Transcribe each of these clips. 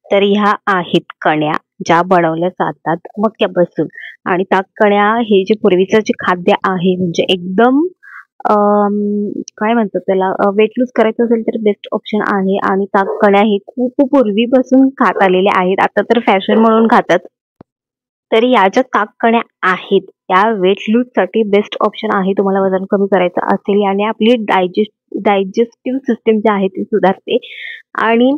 तर ह्या आहेत कण्या ज्या बनवल्या जातात मक्यापासून. आणि ताककण्या हे जे पूर्वीचं जे खाद्य आहे म्हणजे एकदम काय म्हणतात त्याला, वेट लूज करायचं असेल तर बेस्ट ऑप्शन आहे. आणि ताककण्या हे खूप पूर्वीपासून खात आलेले आहेत, आता तर फॅशन म्हणून खातात. तरी या ज्या ताककण्या आहेत त्या वेट लूज साठी बेस्ट ऑप्शन आहे. तुम्हाला वजन कमी करायचं असेल याने आपली डायजेस्टिव्ह सिस्टीम जी आहे ती सुधारते. आणि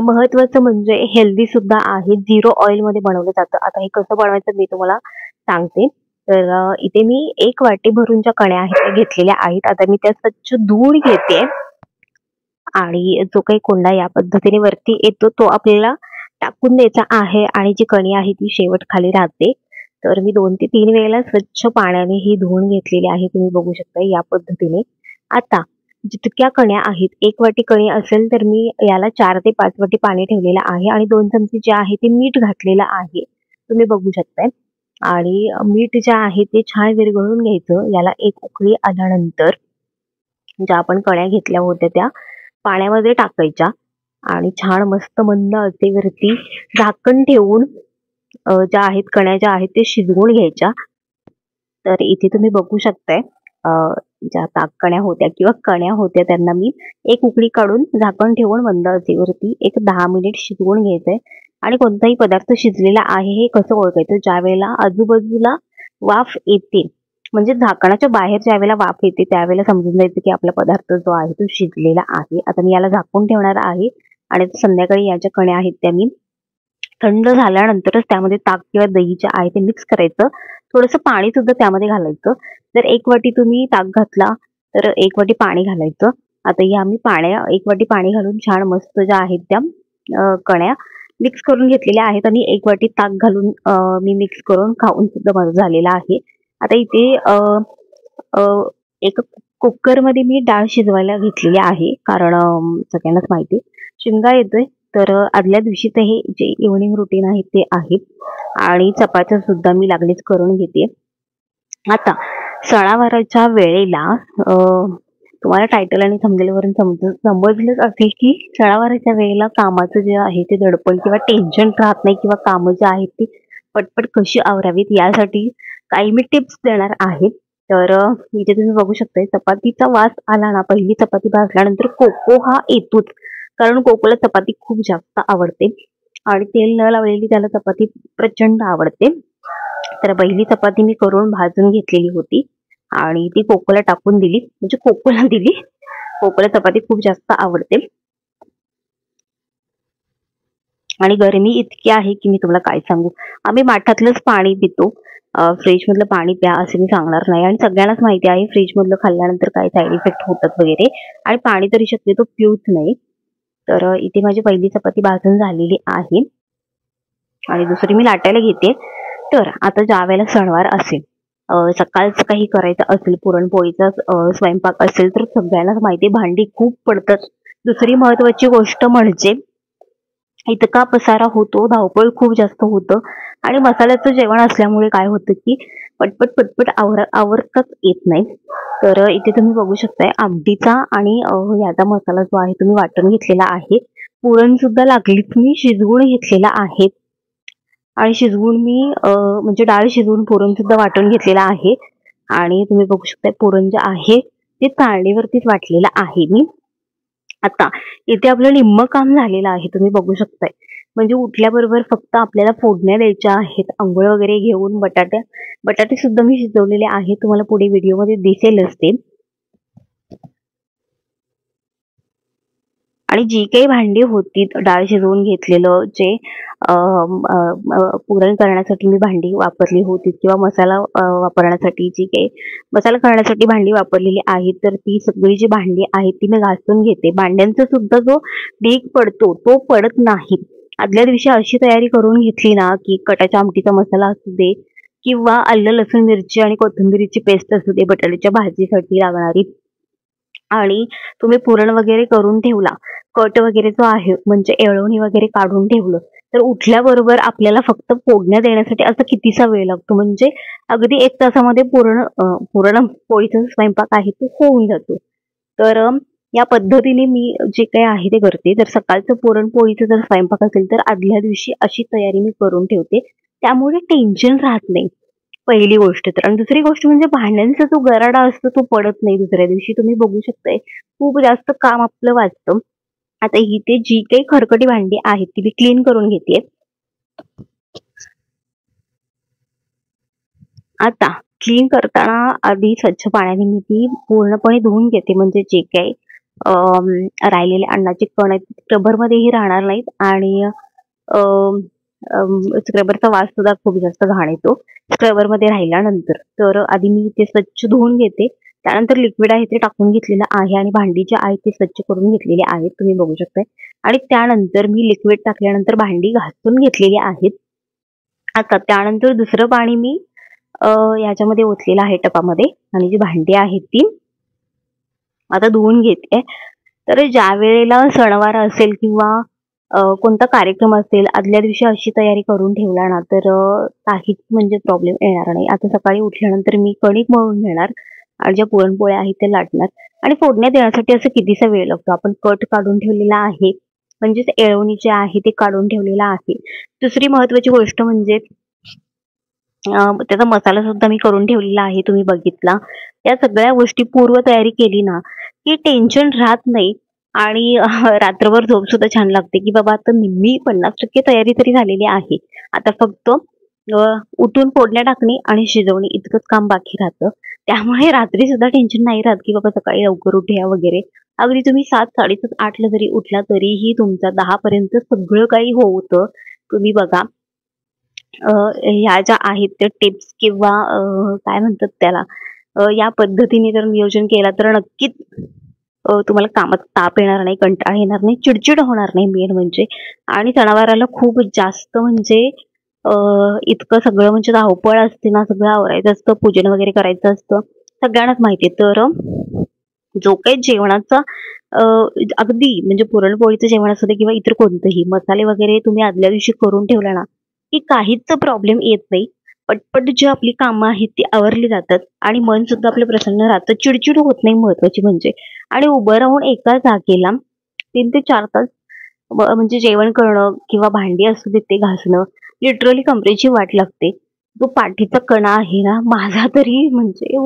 महत्वाचं म्हणजे हेल्दी सुद्धा आहे. 0 ऑइल मध्ये बनवलं जातं. आता हे कसं बनवायचं मी तुम्हाला सांगते. तर इथे मी 1 वाटी भरून ज्या कण्या आहेत त्या घेतलेल्या आहेत. आता मी त्या स्वच्छ धुवून घेते आणि जो काही कोंडा या पद्धतीने वरती येतो तो आपल्याला टाकून द्यायचा आहे. आणि जी कणी आहे ती शेवट खाली राहते. तर मी 2 ते 3 वेळेला स्वच्छ पाण्याने ही धुवून घेतलेली आहे. तुम्ही बघू शकता या पद्धतीने. आता जितक्या कण्या आहेत, 1 वाटी कणी असेल तर मी याला 4 ते 5 वाटी पाणी ठेवलेलं आहे आणि 2 चमचे जे आहे ते मीठ घातलेलं आहे. तुम्ही बघू शकताय. आणि मीठ जे आहे ते छान विरघळून घ्यायचं. याला 1 उकळी आल्यानंतर ज्या आपण कण्या घेतल्या होत्या त्या पाण्यामध्ये टाकायच्या आणि छान मस्त मंद आचेवरती झाकण ठेवून ज्या आहेत कण्या ज्या आहेत ते शिजवून घ्यायच्या. तर इथे तुम्ही बघू शकताय ज्या ताककण्या होत्या किंवा कण्या होत्या त्यांना मी 1 उकळी काढून झाकण ठेवून मंद आचेवरती एक 10 मिनिट शिजवून घ्यायचंय. आणि कोणताही पदार्थ शिजलेला आहे हे कसं ओळखायचं, ज्या वेळेला आजूबाजूला वाफ येते म्हणजे झाकणाच्या बाहेर ज्या वेळेला वाफ येते त्यावेळेला समजून जायचं की आपला पदार्थ जो आहे तो शिजलेला आहे. आता मी याला झाकून ठेवणार आहे आणि संध्याकाळी या ज्या कण्या आहेत त्या मी थंड झाल्यानंतरच त्यामध्ये ताक किंवा दही जे आहे ते मिक्स करायचं. थोडंसं पाणी सुद्धा त्यामध्ये घालायचं. जर 1 वाटी तुम्ही ताक घातला तर 1 वाटी पाणी घालायचं. आता या मी 1 वाटी पाणी घालून छान मस्त ज्या आहेत त्या कण्या मिक्स करून घेतलेल्या आहेत आणि 1 वाटी ताक घालून मी मिक्स करून खाऊन सुद्धा माझं झालेलं आहे. आता इथे एक कुकरमध्ये मी डाळ शिजवायला घेतलेली आहे. कारण सगळ्यांनाच माहिती शिमगा येतोय. तर आदल्या दिवशीचं हे जे इव्हनिंग रुटीन आहे ते आहे. आणि चपात्या सुद्धा मी लागलीच करून घेते. आता सणावाराच्या वेळेला तुम्हाला टायटल आणि थंबनेलवरून समजलंच असेल की सणावाराच्या वेळेला कामाचं जे आहे ते दडपण किंवा टेन्शन राहत नाही किंवा कामं जी आहेत ती पटपट कशी आवरावीत यासाठी काही मी टिप्स देणार आहे. तर इथे तुम्ही बघू शकता चपातीचा वास आला ना, पहिली चपाती भाजल्यानंतर कोको हा येतोच. कारण कोकोला चपाती खूप जास्त आवडते आणि तेल न लावलेली त्याला चपाती प्रचंड आवडते. तर पहिली चपाती मी करून भाजून घेतलेली होती आणि ती कोकोला टाकून दिली, म्हणजे कोकोला दिली. कोकोला चपाती खूप जास्त आवडते आणि गरमी इतकी आहे की मी तुम्हाला काय सांगू. आम्ही माठातलंच पाणी पितो. फ्रीज मधलं पाणी प्या असं मी सांगणार नाही. आणि सगळ्यांनाच माहिती आहे फ्रीज मधलं खाल्ल्यानंतर काय साईड इफेक्ट होतात वगैरे. आणि पाणी तरी शक्यतो पिऊच नाही. तर इथे माझी पहिली चपाती भाजून झालेली आहे आणि दुसरी मी लाटायला घेते. तर आता ज्या वेळेला सणवार असेल, सकाळचं काही करायचं असेल, पुरणपोळीचा स्वयंपाक असेल तर सगळ्यांनाच माहिती भांडी खूप पडतात. दुसरी महत्वाची गोष्ट म्हणजे इतका पसारा होतो, धावपळ खूप जास्त होतं आणि मसाल्याचं जेवण असल्यामुळे काय होतं की पटपट आवरताच येत नाही. तर इथे तुम्ही बघू शकताय आमटीचा आणि याचा मसाला जो आहे तुम्ही वाटून घेतलेला आहे. पुरण सुद्धा लागलीच मी शिजवून घेतलेला आहे आणि शिजवून मी म्हणजे डाळ शिजवून पुरण सुद्धा वाटून घेतलेला आहे. आणि तुम्ही बघू शकताय पुरण जे आहे ते चाळणीवरतीच वाटलेलं आहे मी. आता इथे आपलं निम्म काम झालेलं आहे. तुम्ही बघू शकताय. म्हणजे उठल्याबरोबर फक्त आपल्याला फोडण्या द्यायच्या आहेत. अंघोळ वगैरे घेऊन बटाटे सुद्धा मी शिजवलेले आहेत. तुम्हाला पुढे व्हिडिओमध्ये दिसेलच ते. आणि जी काही भांडी होती डाळ शिजवून घेतलेलं जे पुरण करण्यासाठी मी भांडी वापरली होती किंवा मसाला वापरण्यासाठी जी काही मसाला करण्यासाठी भांडी वापरलेली आहेत तर ती सगळी जी भांडी आहेत ती मी घासून घेते. भांड्यांचा सुद्धा जो ढीग पडतो तो पडत नाही. आदल्या दिवशी अशी तयारी करून घेतली ना की कटाच्या आमटीचा मसाला असू दे किंवा आलं लसूण मिरची आणि कोथिंबीरीची पेस्ट असू दे बटाट्याच्या भाजीसाठी लागणारी, आणि तुम्ही पुरण वगैरे करून ठेवला, कट वगैरे जो आहे म्हणजे येळवणी वगैरे काढून ठेवलं तर उठल्याबरोबर आपल्याला फक्त फोडण्या देण्यासाठी असा कितीसा वेळ लागतो. म्हणजे अगदी 1 तासामध्ये पुरण पोळीचा स्वयंपाक आहे तो होऊन जातो. तर या पद्धतीने मी जे काही आहे ते करते. तर सकाळचं पुरणपोळीचं जर स्वयंपाक असेल तर आदल्या दिवशी अशी तयारी मी करून ठेवते. त्यामुळे टेन्शन राहत नाही. पहिली गोष्ट तर. आणि दुसरी गोष्ट म्हणजे भांड्यांचा जो गराडा असतो तो पडत नाही दुसऱ्या दिवशी. तुम्ही बघू शकताय खूप जास्त काम आपलं वाचतं. आता इथे जी काही खरकटी भांडी आहेत ती मी क्लीन करून घेतेय. आता क्लीन करताना आधी स्वच्छ पाण्याने मी ती पूर्णपणे धुवून घेते. म्हणजे जे काही राहिलेले अन्नाचे कण आहेत स्क्रबरमध्येही राहणार नाहीत आणि स्क्रबरचा वास सुद्धा खूप जास्त घाण येतो स्क्रबरमध्ये राहिल्यानंतर. तर आधी मी ते स्वच्छ धुवून घेते. त्यानंतर लिक्विड आहे ते टाकून घेतलेलं आहे आणि भांडी जी आहेत ती स्वच्छ करून घेतलेली आहेत. तुम्ही बघू शकताय. आणि त्यानंतर मी लिक्विड टाकल्यानंतर भांडी घासून घेतलेली आहेत. आता त्यानंतर दुसरं पाणी मी ह्याच्यामध्ये ओतलेलं आहे टपामध्ये आणि जी भांडी आहेत ती आता धुवून घेते. तर ज्या वेळेला सणवार असेल किंवा कोणता कार्यक्रम असेल आदल्या दिवशी अशी तयारी करून ठेवला ना तर काहीच म्हणजे प्रॉब्लेम येणार नाही. आता सकाळी उठल्यानंतर मी कणिक मळून घेणार आणि ज्या पुरणपोळ्या आहेत त्या लाटणार आणि फोडण्यात देण्यासाठी असं कितीसा वेळ लागतो. आपण कट काढून ठेवलेला आहे म्हणजेच येळवणी जे आहे ते काढून ठेवलेलं आहे. दुसरी महत्वाची गोष्ट म्हणजे त्याचा मसाला सुद्धा मी करून ठेवलेला आहे. तुम्ही बघितला. या सगळ्या गोष्टी पूर्व तयारी केली ना की टेन्शन राहत नाही आणि रात्रभर झोप सुद्धा छान लागते की बाबा आता निम्मी 50% तयारी तरी झालेली आहे. आता फक्त उठून फोडण्या टाकणे आणि शिजवणे इतकंच काम बाकी राहतं. त्यामुळे रात्री सुद्धा टेन्शन नाही राहत की बाबा सकाळी लवकर उठूया वगैरे. अगदी तुम्ही 7, 7:30, 8ला जरी उठला तरीही तुमचा 10 पर्यंत सगळं काही होतं. तुम्ही बघा ह्या ज्या आहेत त्या टिप्स किंवा काय म्हणतात त्याला या पद्धतीने जर नियोजन केला तर नक्कीच तुम्हाला कामात ताप येणार नाही, कंटाळा येणार नाही, चिडचिड होणार नाही मेन म्हणजे. आणि सणावाराला खूप जास्त म्हणजे इतकं सगळं म्हणजे धावपळ असते ना, सगळं आवरायचं असतं, पूजन वगैरे करायचं असतं, सगळ्यांनाच माहिती आहे. तर जो काही जेवणाचा अगदी म्हणजे पुरणपोळीचं जेवण असू दे किंवा इतर कोणतंही मसाले वगैरे तुम्ही आदल्या दिवशी करून ठेवला ना की काहीच प्रॉब्लेम येत नाही. पटपट जी आपली कामं आहेत ती आवरली जातात आणि मन सुद्धा आपलं प्रसन्न राहतं. चिडचिड होत नाही महत्वाची म्हणजे. आणि उभं राहून एका जागेला 3 ते 4 तास म्हणजे जेवण करणं किंवा भांडी असू दे ते घासणं लिटरली कमरेची वाट लागते. जो पाठीचा कणा आहे ना माझा तरी म्हणजे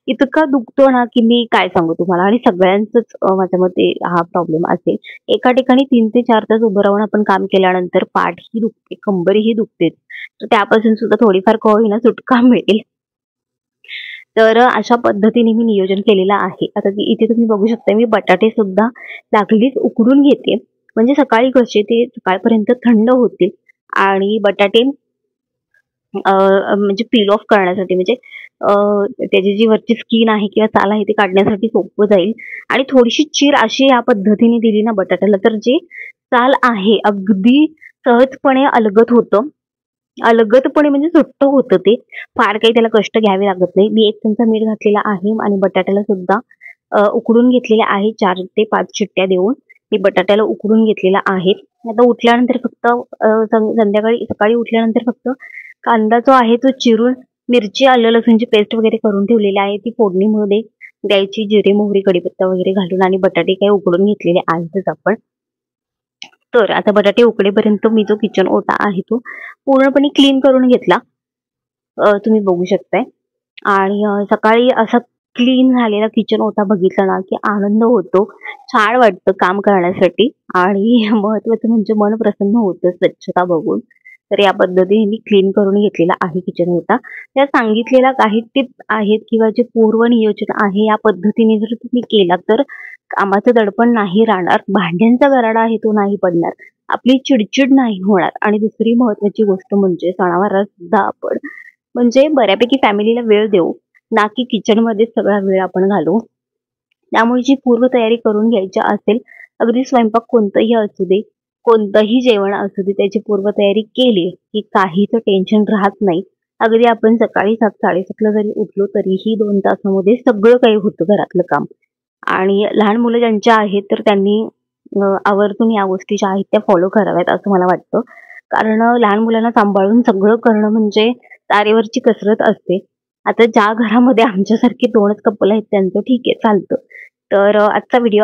इतका दुखतो ना की मी काय सांगू तुम्हाला. आणि सगळ्यांचंच माझ्या मते हा प्रॉब्लेम असेल. एका ठिकाणी 3 ते 4 तास उभं राहून आपण काम केल्यानंतर पाठही दुखते, कंबरही दुखते. तर त्यापासून सुद्धा थोडीफार का होईना सुटका मिळेल. तर अशा पद्धतीने मी नियोजन केलेलं आहे. आता इथे तुम्ही बघू शकता मी बटाटे सुद्धा लागलीच उकडून घेते. म्हणजे सकाळी कसे ते सकाळपर्यंत थंड होतील आणि बटाटे म्हणजे पील ऑफ करण्यासाठी म्हणजे त्याची जी वरची स्किन आहे किंवा साल आहे ते काढण्यासाठी सोपं जाईल. आणि थोडीशी चीर अशी या पद्धतीने दिली ना बटाट्याला तर जे साल आहे अगदी सहजपणे अलगद होतं. अलगदपणे म्हणजे सुट्ट होतं ते. फार काही त्याला कष्ट घ्यावे लागत नाही. मी 1 चमचा मीठ घातलेला आहे आणि बटाट्याला सुद्धा उकडून घेतलेले आहे. 4 ते 5 शिट्ट्या देऊन मी बटाट्याला उकडून घेतलेला आहे. आता उठल्यानंतर फक्त संध्याकाळी सकाळी उठल्यानंतर फक्त कांदा जो आहे तो चिरून मिरची, आलं, लसूणची पेस्ट वगैरे करून ठेवलेली आहे ती फोडणीमध्ये द्यायची. जिरे, मोहरी, कढीपत्ता वगैरे घालून आणि बटाटे काही उकडून घेतलेले आहेतच आपण. तर आता बटाटे उकडेपर्यंत मी जो किचन ओटा आहे तो पूर्णपणे क्लीन करून घेतला. तुम्ही बघू शकताय. आणि सकाळी असा क्लीन झालेला किचन ओटा बघितला ना की आनंद होतो. छान वाटतं काम करण्यासाठी आणि महत्वाचं म्हणजे मन प्रसन्न होतं स्वच्छता बघून. तर या पद्धतीने मी क्लीन करून घेतलेला आहे किचन ओटा. त्या सांगितलेल्या काही टिप्स आहेत किंवा जे पूर्व नियोजन आहे या पद्धतीने जर तुम्ही केला तर कामाचं दडपण नाही राहणार. भांड्यांचा गराडा आहे तो नाही पडणार. आपली चिडचिड नाही होणार. आणि दुसरी महत्वाची गोष्ट म्हणजे सणावारात सुद्धा आपण म्हणजे बऱ्यापैकी फॅमिलीला वेळ देऊ ना की किचनमध्येच सगळा वेळ आपण घालवू. त्यामुळे जी पूर्वतयारी करून घ्यायची असेल अगदी स्वयंपाक कोणतंही असू दे, कोणतंही जेवण असू दे त्याची पूर्वतयारी केली की काहीच टेन्शन राहत नाही. अगदी आपण सकाळी 7, 7:30ला जरी उठलो तरीही 2 तासामध्ये सगळं काही होतं घरातलं काम. आणि लहान मुलं ज्यांच्या आहेत तर त्यांनी आवर्जून या गोष्टी ज्या आहेत त्या फॉलो कराव्यात असं मला वाटतं. कारण लहान मुलांना सांभाळून सगळं करणं म्हणजे तारेवरची कसरत असते. आता ज्या घरामध्ये आमच्यासारखे 2च कपल आहेत त्यांचं ठीक आहे चालतं. तर आजचा व्हिडिओ